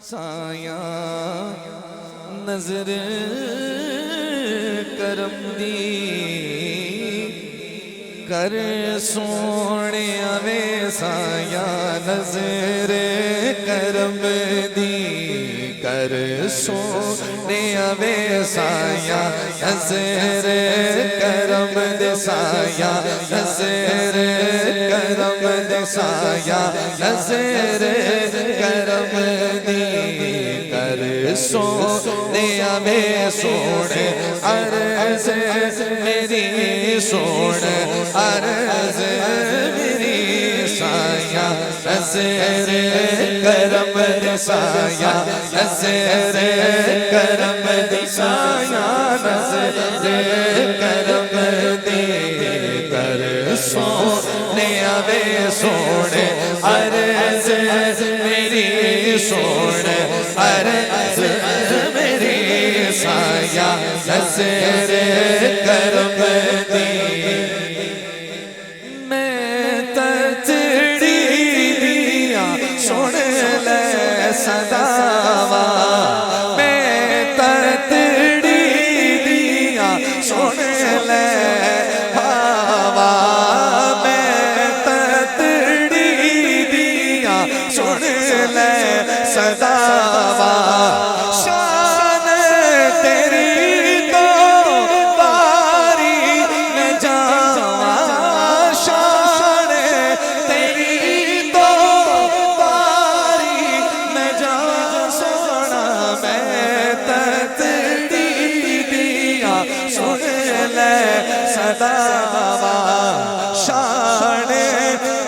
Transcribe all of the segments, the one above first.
سایاں نظر کرم دی کر سونے آوے سایاں نظر کرم دی کر سونے آوے سایاں نظر کرم دے سایاں نظر کرم دے سایاں نظر کرم دی کر سونے آوے سونے عرض میری سونے عرض میری سایاں نظر کرم دے سایاں نظر کرم دے سایاں نظر کرم دے کر سونے آوے سونے عرض میری سونے عرض میری سایاں نظر کرم دی میں تتڑی دیا سن لے صداوا میں تتڑی دیا سن لے ہوا میں تتڑی دیا سن لے صداوا شان تیری تو باری میں جاواں شان تیری تو باری میں جاواں سونا میں تتڑی دیا سن لے صداوا شان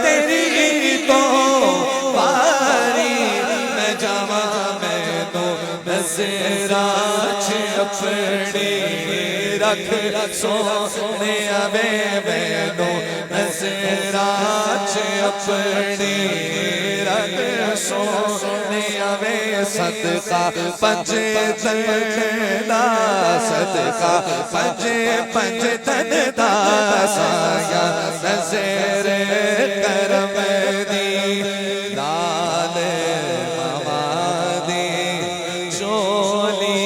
تیری تو باری میں جاواں میں تو نظراں اپنی رکھ سونے آوے میں تو نظراں اپنی رکھ سونے آوے صدقہ پنج تن دا صدقہ پنج تن دا سایاں نظر کرم دی لال ماما دی چولی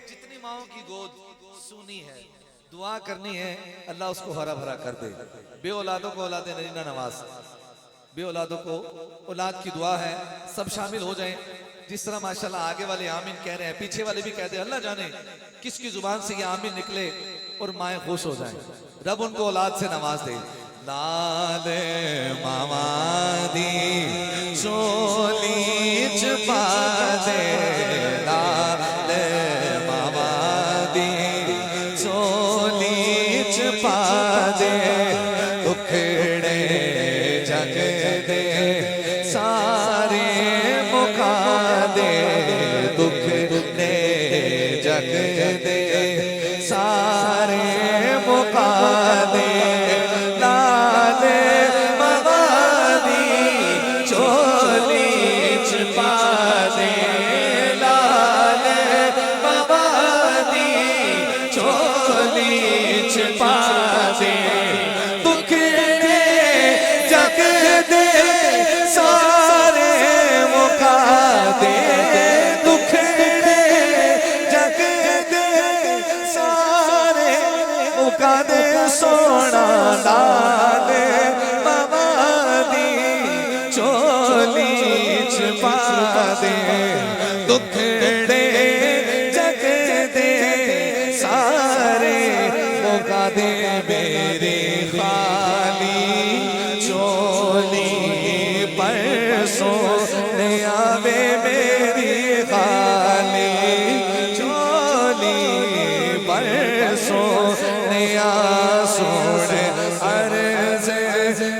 جتنی ماؤں کی گود سونی ہے دعا کرنی ہے اللہ اس کو ہرا بھرا کر دے بے اولادوں کو اولاد نرینہ نواز بے اولادوں کو اولاد کی دعا ہے سب شامل ہو جائیں جس طرح ماشاءاللہ آگے والے آمین کہہ رہے ہیں پیچھے والے بھی کہتے ہیں اللہ جانے کس کی زبان سے یہ آمین نکلے اور مائیں خوش ہو جائیں رب ان کو اولاد سے نواز دے لال ماما دی چولی چھپا دے لال ماما دی چولی چھپا دے دکھڑے جگ دے سارے مکا دے دکھڑے جگ دے سارے مکا دے لال ماما دی چولی چھپا دے لال ماما دی چولی چھپا دے دکھڑے جگ دے سارے مکا دے دکھڑے جگ دے سارے مکا دے سونا لال ماما دی چولی چھپا دے دکھڑے جگ دے سارے مکا دے میرے خالی چولی پر سونے آوے میری خالی چولی پر سونے سونے عرض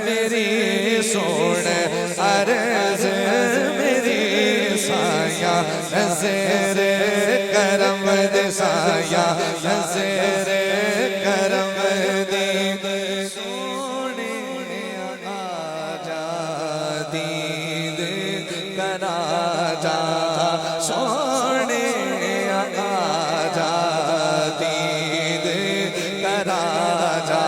میری سونے عرض میری سایاں نظر کرم دے سایاں نظر کرم دے سونے آجا دید کرا جا سونے آجا دید کرا جا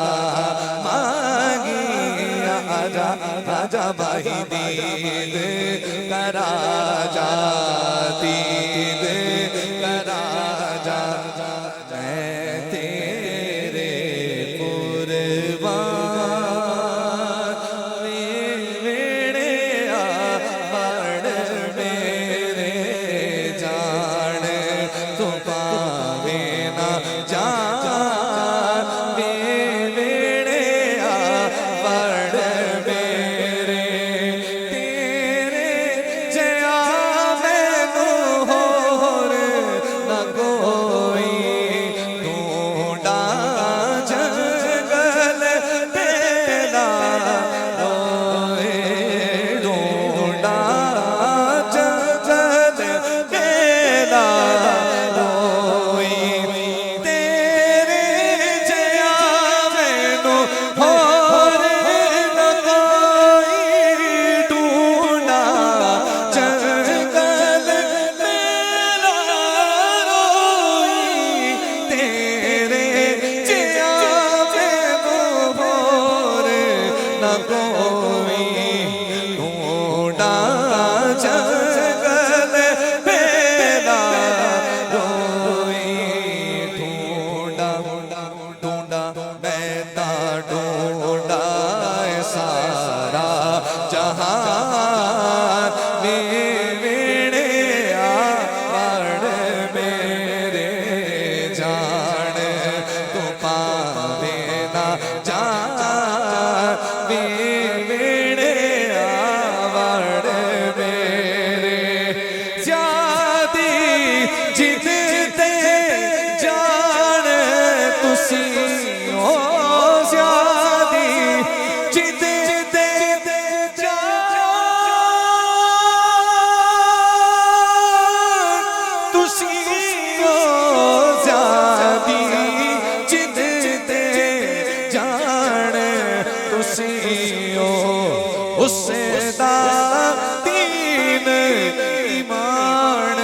مانگی آجا آجا ماہی دید کرا جا دید کرا جا میں تیرے قربان ویڑے آبڑ میرے جان تو پاوے نہ جان ویڑے آبڑ میرے تیرے جیا میں نو ہور نہ کوئی ڈھونڈا جنگل پیلا روئے ڈھونڈا جنگل پیلا روئی تیرے جیا میں نو ہور نہ کوئی ڈھونڈا جنگل پیلا روئی تیرے جیا میں نو ہور نہ کوئی ڈھونڈا جنگل پیلا روئی ڈھونڈا ڈھونڈا میں تا ڈھونڈا سارا جہان ویڑے آبڑ میرے جان تو پاوے نہ جان ویڑے آبڑ میرے زیادی جتتے جان تسی ہو زیادی جتتے جان تسی ہو زیادی جتتے جان تسی ہو اس دا دین ایمان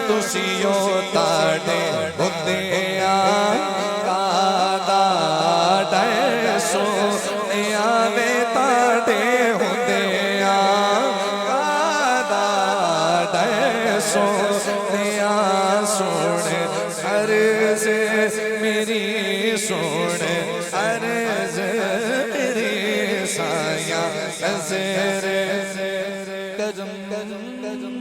تسی ہو تاڑے ہوندے کادا ڈر سونے آوے تاڑے ہوندے کادا ڈر سونے سن عرض میری سن عرض میری سایہ نظر کرم